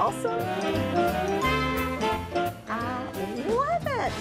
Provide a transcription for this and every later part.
awesome? I love it.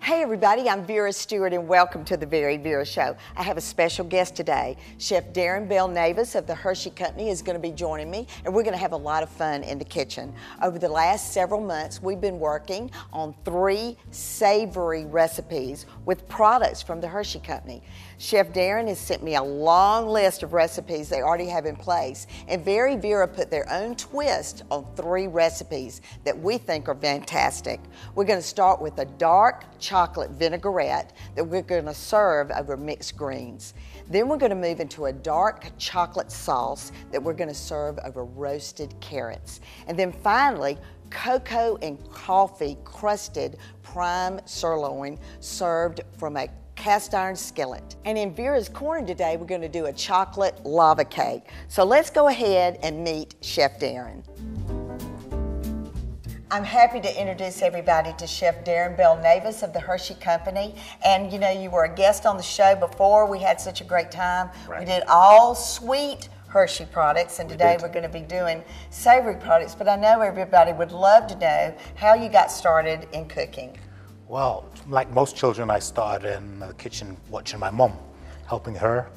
Hey everybody, I'm Vera Stewart and welcome to the VeryVera Show. I have a special guest today. Chef Darren Belnavis of the Hershey Company is going to be joining me, and we're going to have a lot of fun in the kitchen. Over the last several months, we've been working on 3 savory recipes with products from the Hershey Company. Chef Darren has sent me a long list of recipes they already have in place, and VeryVera put their own twist on 3 recipes that we think are fantastic. We're going to start with a dark chocolate vinaigrette that we're going to serve over mixed greens. Then we're going to move into a dark chocolate sauce that we're going to serve over roasted carrots. And then finally, cocoa and coffee crusted prime sirloin served from a cast iron skillet. And in Vera's Corner today, we're going to do a chocolate lava cake. So let's go ahead and meet Chef Darren. I'm happy to introduce everybody to Chef Darren Belnavis of the Hershey Company. And you know, you were a guest on the show before. We had such a great time. Right. We did all sweet Hershey products, and today we're going to be doing savory products. But I know everybody would love to know how you got started in cooking. Well, like most children, I started in the kitchen watching my mom, helping her,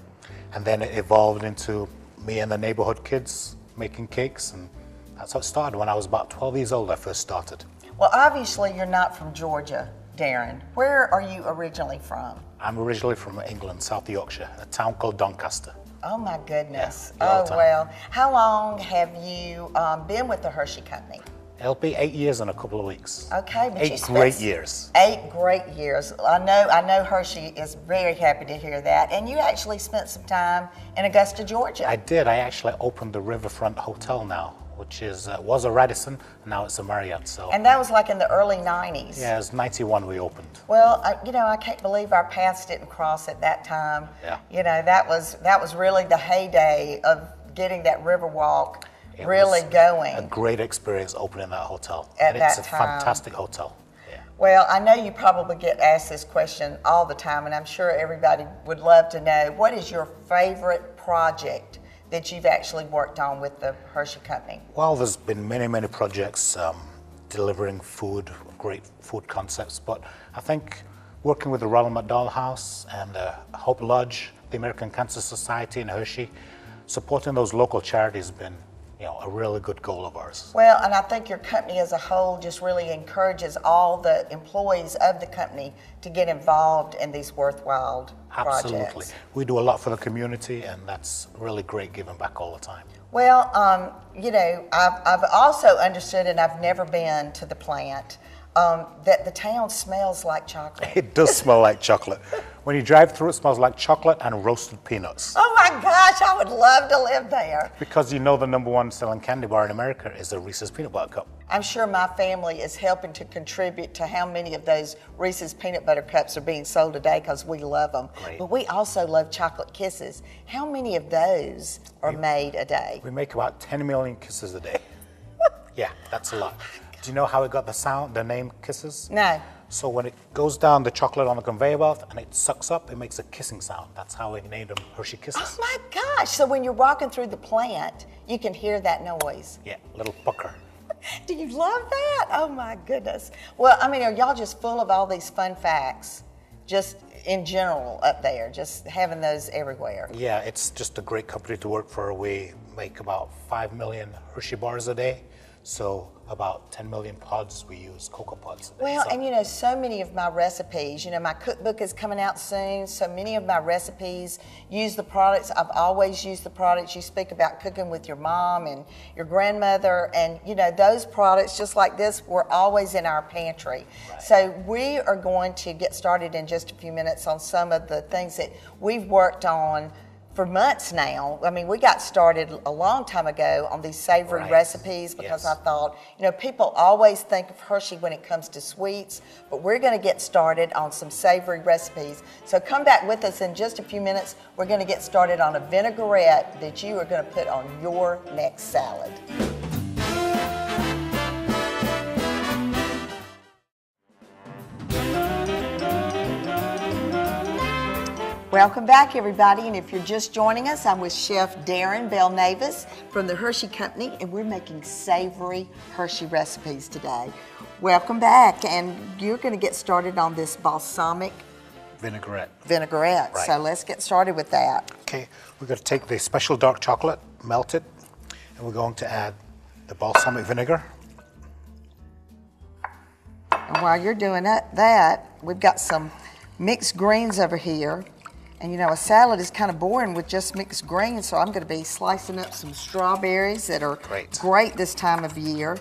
and then it evolved into me and the neighborhood kids making cakes, and that's how it started. When I was about 12 years old, I first started. Well, obviously you're not from Georgia, Darren. Where are you originally from? I'm originally from England, South Yorkshire, a town called Doncaster. Oh my goodness. Yeah, oh well. How long have you been with the Hershey Company? It'll be 8 years in a couple of weeks. Okay, but 8 great years. 8 great years. I know Hershey is very happy to hear that. And you actually spent some time in Augusta, Georgia. I did. I actually opened the Riverfront Hotel now, which is was a Radisson, now it's a Marriott. So. And that was like in the early 90s. Yeah, it was 91 we opened. Well, I can't believe our paths didn't cross at that time. Yeah. You know, that was really the heyday of getting that Riverwalk really going. A great experience opening that hotel. At that it's a time. Fantastic hotel. Yeah. Well, I know you probably get asked this question all the time, and I'm sure everybody would love to know, what is your favorite project that you've actually worked on with the Hershey Company? Well, there's been many projects delivering food, great food concepts, but I think working with the Ronald McDonald House and Hope Lodge, the American Cancer Society and Hershey, supporting those local charities has been a really good goal of ours. Well, and I think your company as a whole just really encourages all the employees of the company to get involved in these worthwhile projects. Absolutely. We do a lot for the community, and that's really great giving back all the time. Well, I've also understood, and I've never been to the plant, that the town smells like chocolate. It does smell like chocolate. When you drive through, it smells like chocolate and roasted peanuts. Oh my gosh, I would love to live there. Because the #1 selling candy bar in America is the Reese's Peanut Butter Cup. I'm sure my family is helping to contribute to how many of those Reese's Peanut Butter Cups are being sold today, because we love them. Great. But we also love chocolate kisses. How many of those are made a day? We make about 10 million kisses a day. Yeah, that's a lot. Do you know how it got the name Kisses? No. So when it goes down the chocolate on the conveyor belt and it sucks up, it makes a kissing sound. That's how we named them Hershey Kisses. Oh my gosh, so when you're walking through the plant, you can hear that noise. Yeah, little pucker. Do you love that? Oh my goodness. Well, I mean, are y'all just full of all these fun facts, just in general up there, just having those everywhere? Yeah, it's just a great company to work for. We make about 5 million Hershey bars a day. So about 10 million pods, we use cocoa pods. Well, and so many of my recipes, my cookbook is coming out soon, so many of my recipes use the products. I've always used the products. You speak about cooking with your mom and your grandmother, and those products, just like this, were always in our pantry. Right. So we are going to get started in just a few minutes on some of the things that we've worked on for months now. I mean, we got started a long time ago on these savory recipes because I thought, people always think of Hershey when it comes to sweets, but we're going to get started on some savory recipes. So come back with us in just a few minutes. We're going to get started on a vinaigrette that you are going to put on your next salad. Welcome back, everybody, and if you're just joining us, I'm with Chef Darren Belnavis from the Hershey Company, and we're making savory Hershey recipes today. Welcome back, and you're going to get started on this balsamic Vinaigrette. Right. So let's get started with that. Okay, we're going to take the special dark chocolate, melt it, and we're going to add the balsamic vinegar. And while you're doing that, we've got some mixed greens over here. And you know, a salad is kind of boring with just mixed greens, so I'm going to be slicing up some strawberries that are great this time of year.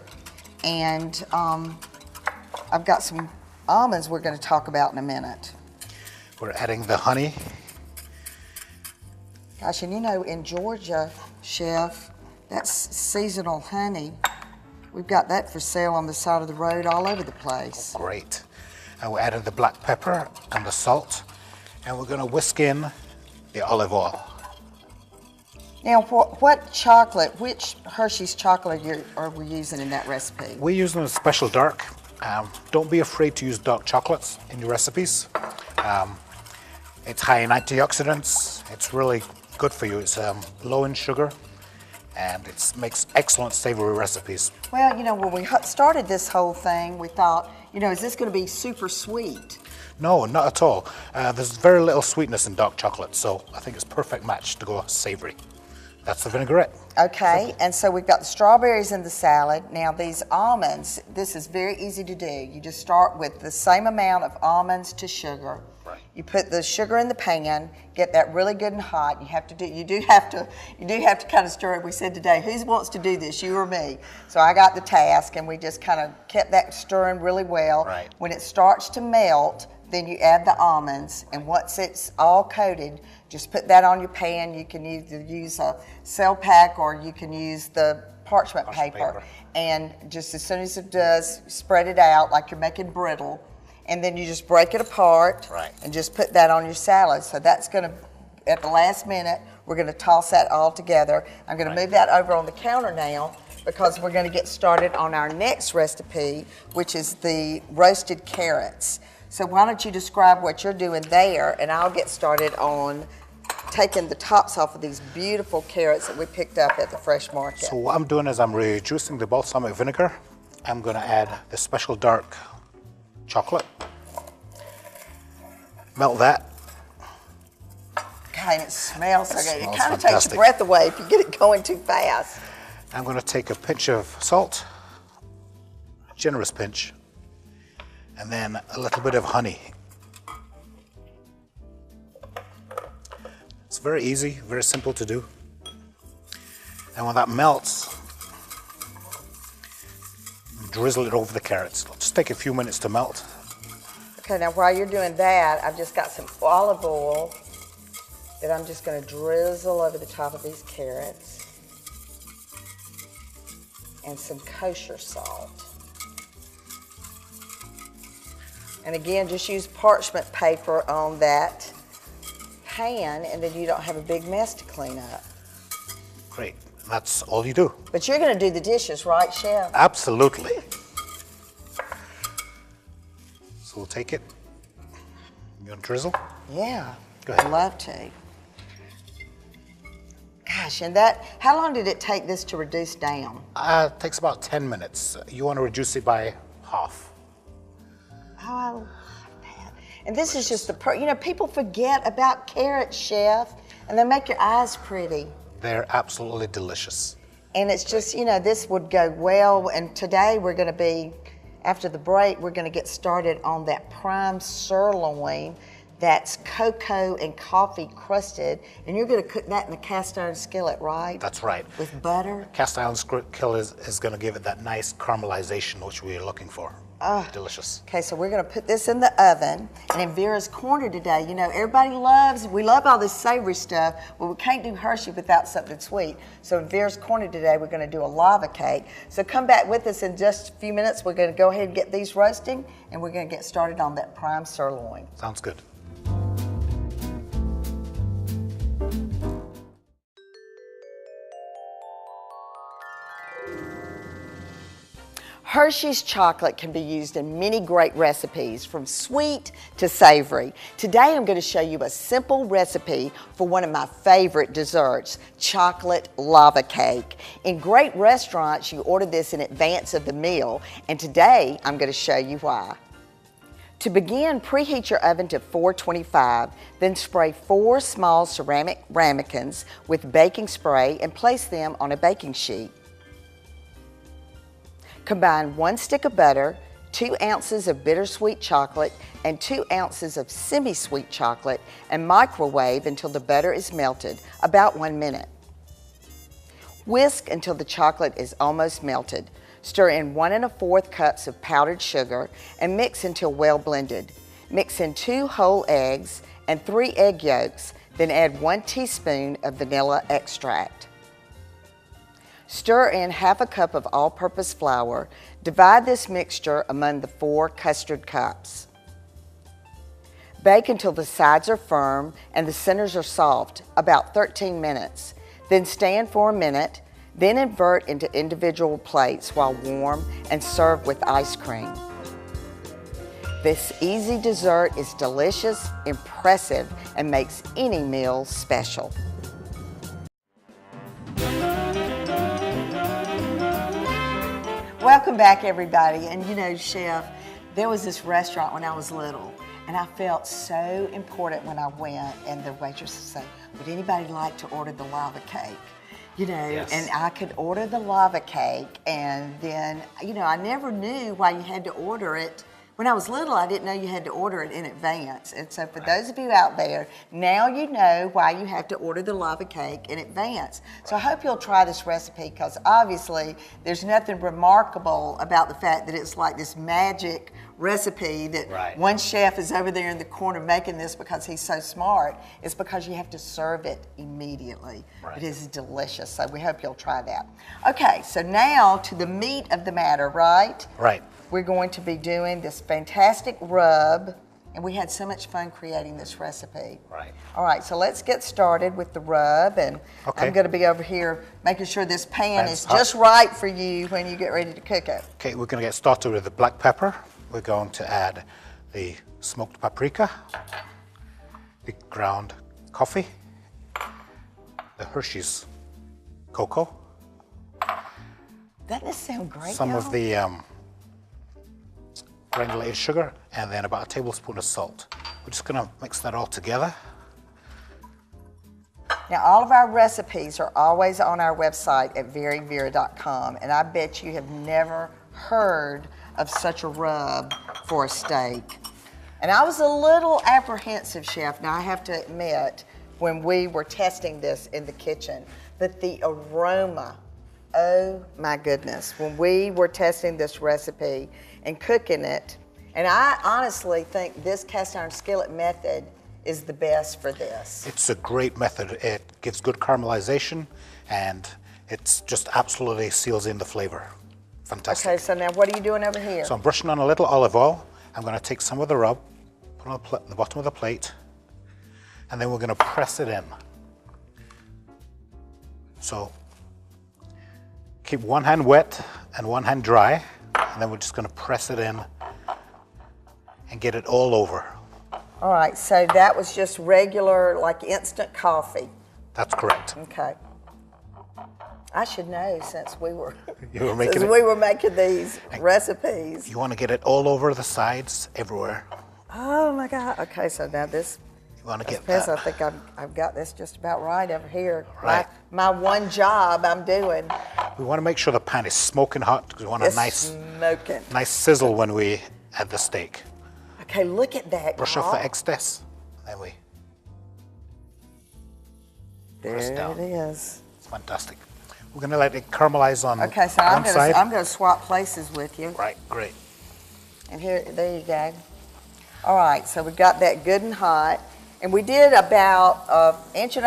And I've got some almonds we're going to talk about in a minute. We're adding the honey. Gosh, and you know, in Georgia, Chef, that's seasonal honey. We've got that for sale on the side of the road all over the place. Oh, great. And we're adding the black pepper and the salt. And we're going to whisk in the olive oil. Now, what chocolate, which Hershey's chocolate are we using in that recipe? We're using a special dark. Don't be afraid to use dark chocolates in your recipes. It's high in antioxidants. It's really good for you. It's low in sugar, and it makes excellent savory recipes. Well, you know, when we started this whole thing, we thought, you know, is this going to be super sweet? No, not at all. There's very little sweetness in dark chocolate, so I think it's a perfect match to go savory. That's the vinaigrette. Okay, and so we've got the strawberries in the salad. Now these almonds, this is very easy to do. You just start with the same amount of almonds to sugar. Right. You put the sugar in the pan, get that really good and hot. You do have to kind of stir it. We said today, who wants to do this, you or me? So I got the task, and we just kind of kept that stirring really well. Right. When it starts to melt, then you add the almonds, and once it's all coated, just put that on your pan. You can either use a cell pack or you can use the parchment paper. And just as soon as it does, spread it out like you're making brittle, and then you just break it apart and just put that on your salad. So that's gonna, at the last minute, we're gonna toss that all together. I'm gonna move that over on the counter now because we're gonna get started on our next recipe, which is the roasted carrots. So why don't you describe what you're doing there, and I'll get started on taking the tops off of these beautiful carrots that we picked up at the fresh market. So what I'm doing is I'm reducing the balsamic vinegar. I'm going to add the special dark chocolate. Melt that. Okay, and it smells so good. It kind of fantastic. takes your breath away if you get it going too fast. I'm going to take a pinch of salt, a generous pinch, and then a little bit of honey. It's very easy, very simple to do. And when that melts, drizzle it over the carrots. It'll just take a few minutes to melt. Okay, now while you're doing that, I've just got some olive oil that I'm just going to drizzle over the top of these carrots, and some kosher salt. And again, just use parchment paper on that pan, and then you don't have a big mess to clean up. Great, that's all you do. But you're going to do the dishes, right, Chef? Absolutely. So we'll take it. You want to drizzle? Yeah, Go ahead. I'd love to. Gosh, and that, how long did it take this to reduce down? It takes about 10 minutes. You want to reduce it by half. Oh, I love that. And this is just the, you know, people forget about carrots, Chef, and they make your eyes pretty. They're absolutely delicious. And it's just, you know, this would go well. And today we're going to be, after the break, we're going to get started on that prime sirloin that's cocoa and coffee crusted. And you're going to cook that in the cast iron skillet, right? That's right. With butter? Cast iron skillet is going to give it that nice caramelization which we're looking for. Delicious. Okay, so we're going to put this in the oven. And in Vera's Corner today, you know, everybody we love all this savory stuff, but we can't do Hershey without something sweet. So in Vera's Corner today, we're going to do a lava cake. So come back with us in just a few minutes. We're going to go ahead and get these roasting, and we're going to get started on that prime sirloin. Sounds good. Hershey's chocolate can be used in many great recipes, from sweet to savory. Today I'm going to show you a simple recipe for one of my favorite desserts, chocolate lava cake. In great restaurants, you order this in advance of the meal, and today I'm going to show you why. To begin, preheat your oven to 425, then spray 4 small ceramic ramekins with baking spray and place them on a baking sheet. Combine 1 stick of butter, 2 ounces of bittersweet chocolate, and 2 ounces of semi-sweet chocolate and microwave until the butter is melted, about 1 minute. Whisk until the chocolate is almost melted. Stir in 1 1/4 cups of powdered sugar and mix until well blended. Mix in 2 whole eggs and 3 egg yolks, then add 1 teaspoon of vanilla extract. Stir in 1/2 cup of all-purpose flour. Divide this mixture among the 4 custard cups. Bake until the sides are firm and the centers are soft, about 13 minutes. Then stand for a minute, then invert into individual plates while warm and serve with ice cream. This easy dessert is delicious, impressive, and makes any meal special. Welcome back, everybody. And you know, Chef, there was this restaurant when I was little, and I felt so important when I went, and the waitress would say, would anybody like to order the lava cake? You know, Yes. And I could order the lava cake, and then, you know, I never knew why you had to order it. When I was little, I didn't know you had to order it in advance. And so for those of you out there, now you know why you have to order the lava cake in advance. So I hope you'll try this recipe, because obviously there's nothing remarkable about the fact that it's like this magic recipe that one chef is over there in the corner making this because he's so smart. It's because you have to serve it immediately. It is delicious, so we hope you'll try that. Okay, so now to the meat of the matter, right? Right. We're going to be doing this fantastic rub, and we had so much fun creating this recipe. Right. All right, so let's get started with the rub, and I'm going to be over here making sure this pan is just right for you when you get ready to cook it. Okay, we're going to get started with the black pepper. We're going to add the smoked paprika, the ground coffee, the Hershey's cocoa. Doesn't this sound great, Some y'all? of the granulated sugar, and then about a tablespoon of salt. We're just going to mix that all together. Now, all of our recipes are always on our website at VeryVera.com, and I bet you have never heard of such a rub for a steak. And I was a little apprehensive, Chef, now I have to admit, when we were testing this in the kitchen, but the aroma, oh my goodness, when we were testing this recipe and cooking it, and I honestly think this cast iron skillet method is the best for this. It's a great method. It gives good caramelization, and it's just absolutely seals in the flavor. Fantastic. Okay, so now what are you doing over here? So I'm brushing on a little olive oil. I'm going to take some of the rub, put it on the bottom of the plate, and then we're going to press it in. So keep one hand wet and one hand dry, and then we're just going to press it in and get it all over. All right, so that was just regular, like instant coffee. That's correct. Okay. I should know since we were making these recipes. You want to get it all over the sides, everywhere. Oh my God. Okay, so now this. You want to get I that. think I've got this just about right over here. Right. My one job I'm doing. We want to make sure the pan is smoking hot because we want a nice sizzle when we add the steak. Okay, look at that. Brush off the excess. Then we press down. There it is. It's fantastic. We're going to let it caramelize on Okay, so one side. I'm going to swap places with you. Right, great. And there you go. All right, so we got that good and hot. And we did about 1.5 inches,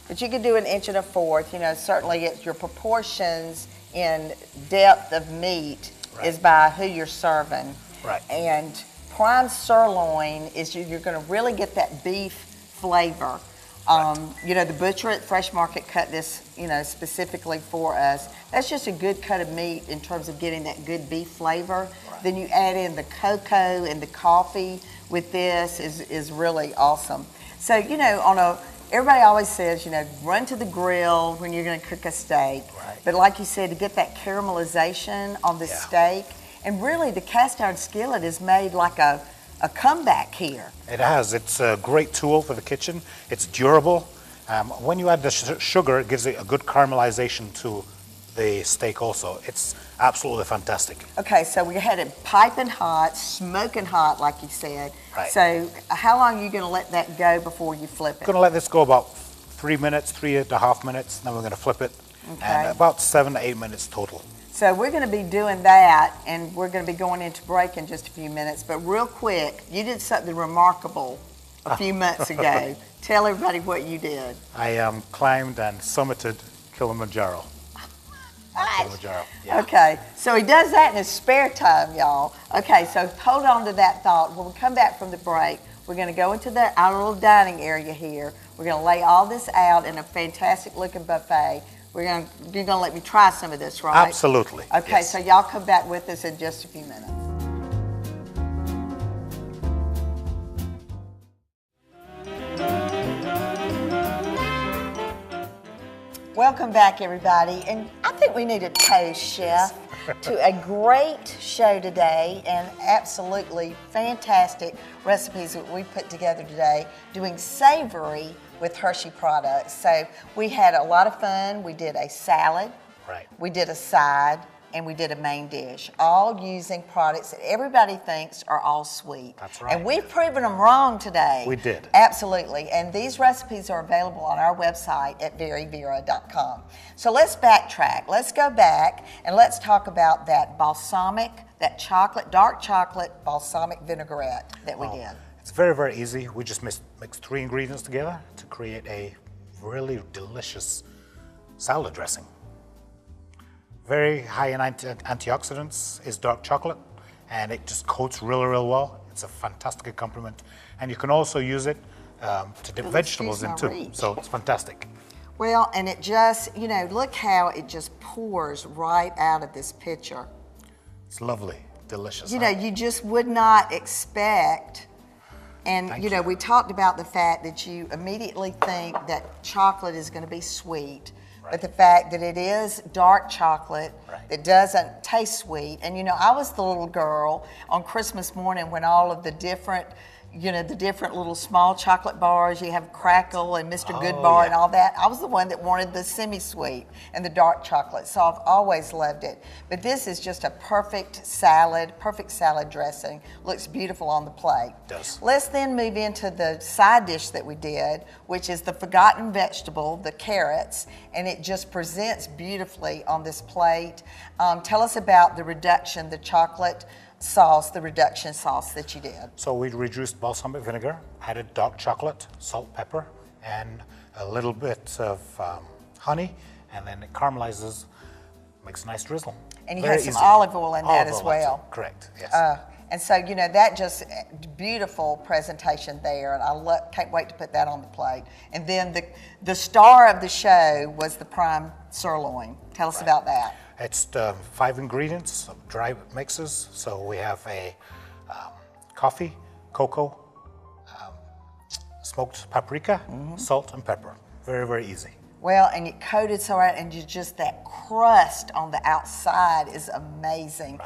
but you could do 1 1/4 inches. You know, certainly it's your proportions in depth of meat is by who you're serving. Right. And prime sirloin is you're going to really get that beef flavor. You know, the butcher at Fresh Market cut this, you know, specifically for us. That's just a good cut of meat in terms of getting that good beef flavor. Right. Then you add in the cocoa and the coffee with this is really awesome. So, you know, everybody always says, you know, run to the grill when you're going to cook a steak. Right. But like you said, to get that caramelization on the steak, and really the cast iron skillet is made like a comeback here. It has. It's a great tool for the kitchen. It's durable. When you add the sugar, it gives it a good caramelization to the steak also. It's absolutely fantastic. Okay, so we had it piping hot, smoking hot, like you said. Right. So how long are you going to let that go before you flip it? I'm going to let this go about 3 minutes, 3.5 minutes, then we're going to flip it. Okay. And about 7 to 8 minutes total. So we're going to be doing that, and we're going to be going into break in just a few minutes. But real quick, you did something remarkable a few months ago. Tell everybody what you did. I climbed and summited Kilimanjaro. Kilimanjaro. Yeah. Okay, so he does that in his spare time, y'all. Okay, so hold on to that thought. When we come back from the break, we're going to go into our little dining area here. We're going to lay all this out in a fantastic looking buffet. You're going to let me try some of this, right? Absolutely. Okay, yes. So y'all come back with us in just a few minutes. Welcome back, everybody. And I think we need to toast, Chef, to a great show today and absolutely fantastic recipes that we put together today doing savory with Hershey products. So we had a lot of fun. We did a salad, we did a side, and we did a main dish, all using products that everybody thinks are all sweet. That's right. And we've proven them wrong today. We did. Absolutely. And these recipes are available on our website at VeryVera.com. So let's backtrack. Let's go back and let's talk about that balsamic, that chocolate, dark chocolate balsamic vinaigrette that we did. It's very, very easy. We just mix 3 ingredients together to create a really delicious salad dressing. Very high in antioxidants is dark chocolate, and it just coats really, really well. It's a fantastic accompaniment. And you can also use it to dip vegetables in too. So it's fantastic. Well, and it just, you know, look how it just pours right out of this pitcher. It's lovely, delicious. You know, you just would not expect. And, you know, we talked about the fact that you immediately think that chocolate is going to be sweet. But the fact that it is dark chocolate that doesn't taste sweet. And, you know, I was the little girl on Christmas morning when all of the different, you know, the different little small chocolate bars, you have Crackle and Mr. Good Bar and all that. I was the one that wanted the semi-sweet and the dark chocolate. So I've always loved it. But this is just a perfect salad dressing. Looks beautiful on the plate. It does. Let's then move into the side dish that we did, which is the forgotten vegetable, the carrots, and it just presents beautifully on this plate. Tell us about the reduction, the chocolate sauce, the reduction sauce that you did. So we reduced balsamic vinegar, added dark chocolate, salt, pepper, and a little bit of honey, and then it caramelizes, makes a nice drizzle. And you have some olive oil in that as well. Correct, yes. And so, you know, that just beautiful presentation there, and I can't wait to put that on the plate. And then the star of the show was the prime sirloin. Tell us about that. It's 5 ingredients of dry mixes. So we have a coffee, cocoa, smoked paprika, salt, and pepper. Very, very easy. Well, and you coat it so right, and just that crust on the outside is amazing.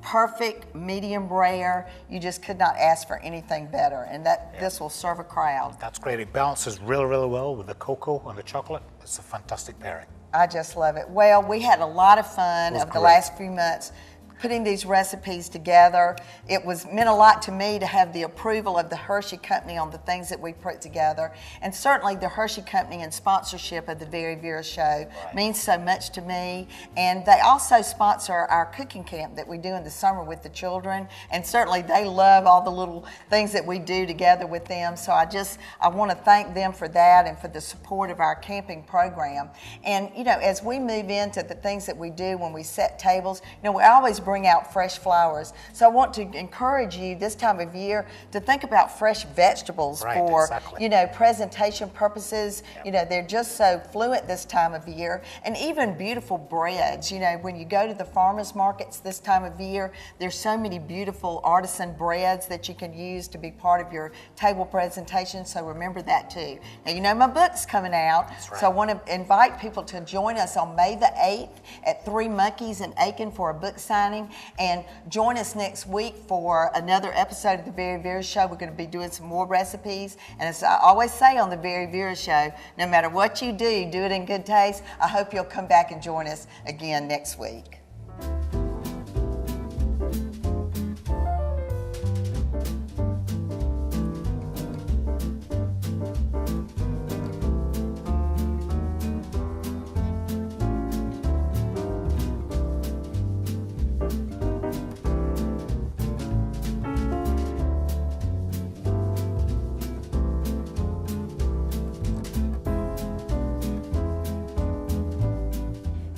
Perfect, medium rare. You just could not ask for anything better, and this will serve a crowd. That's great. It balances really, really well with the cocoa and the chocolate. It's a fantastic pairing. I just love it. Well, we had a lot of fun over the last few months putting these recipes together. It meant a lot to me to have the approval of the Hershey Company on the things that we put together. And certainly the Hershey Company and sponsorship of the VeryVera show means so much to me. And they also sponsor our cooking camp that we do in the summer with the children. And certainly they love all the little things that we do together with them. So I want to thank them for that and for the support of our camping program. And, you know, as we move into the things that we do when we set tables, you know, we always bring bring out fresh flowers. So I want to encourage you this time of year to think about fresh vegetables for, exactly. you know, presentation purposes. You know, they're just so fluent this time of year. And even beautiful breads. You know, when you go to the farmers markets this time of year, there's so many beautiful artisan breads that you can use to be part of your table presentation. So remember that too. Now, you know, my book's coming out. So I want to invite people to join us on May the 8th at 3 Monkeys in Aiken for a book signing, and join us next week for another episode of the VeryVera Show. We're going to be doing some more recipes, and as I always say on the VeryVera Show, no matter what you do it in good taste. I hope you'll come back and join us again next week.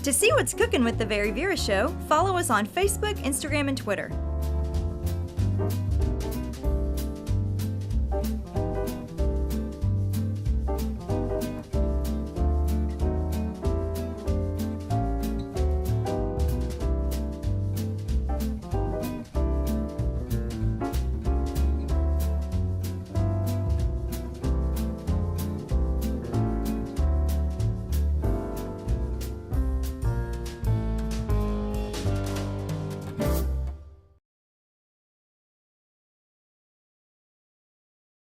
To see what's cooking with the VeryVera Show, follow us on Facebook, Instagram, and Twitter.